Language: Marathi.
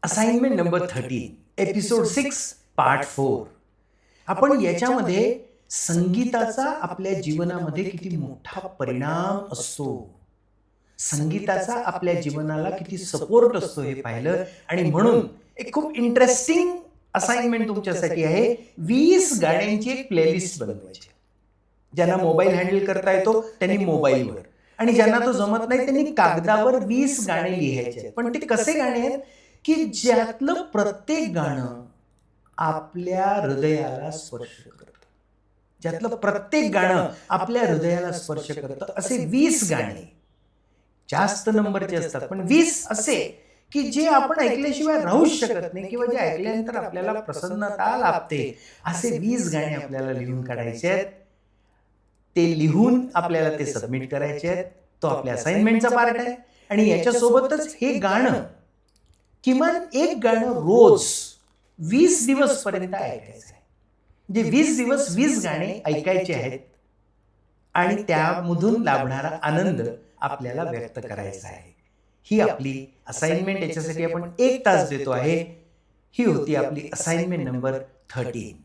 Assignment number 13 episode 6 part 4. आपण याच्यामध्ये संगीताचा आपल्या जीवनामध्ये किती मोठा परिणाम असतो, संगीताचा आपल्या जीवनाला किती सपोर्ट असतो हे पाहिलं. आणि म्हणून एक खूप इंटरेस्टिंग असाइनमेंट तुमच्यासाठी आहे. 20 गाण्यांची एक प्लेलिस्ट बनवायची. ज्यांना मोबाईल हँडल करता येतो त्यांनी मोबाईलवर, आणि ज्यांना तो जमत नाही त्यांनी कागदावर 20 गाणे लिहायचे. पण ते कसे गाणे आहेत की ज्यातलं प्रत्येक गाणं आपल्या हृदयाला स्पर्श करतं, ज्यातलं प्रत्येक गाणं आपल्या हृदयाला स्पर्श करतं. असे 20 गाणे, जास्त नंबरचे असतात पण 20 असे की जे आपण ऐकल्याशिवाय राहूच शकत नाही किंवा जे ऐकल्यानंतर आपल्याला प्रसन्नता लाभते. असे 20 गाणे आपल्याला लिहून काढायचे आहेत. ते लिहून आपल्याला ते सबमिट करायचे आहेत. तो आपल्या असाइनमेंटचा पार्ट आहे. आणि याच्यासोबतच हे गाणं, किमान एक गाणं रोज 20 दिवस पर्यंत ऐकायचं आहे. म्हणजे 20 दिवस 20 गाणे ऐकायचे आहेत आणि त्यामधून लाभणारा आनंद आपल्याला व्यक्त करायचा आहे. ही आपली असाइनमेंट. याच्यासाठी आपण 1 तास देतो आहे. ही होती आपली असाइनमेंट नंबर 13.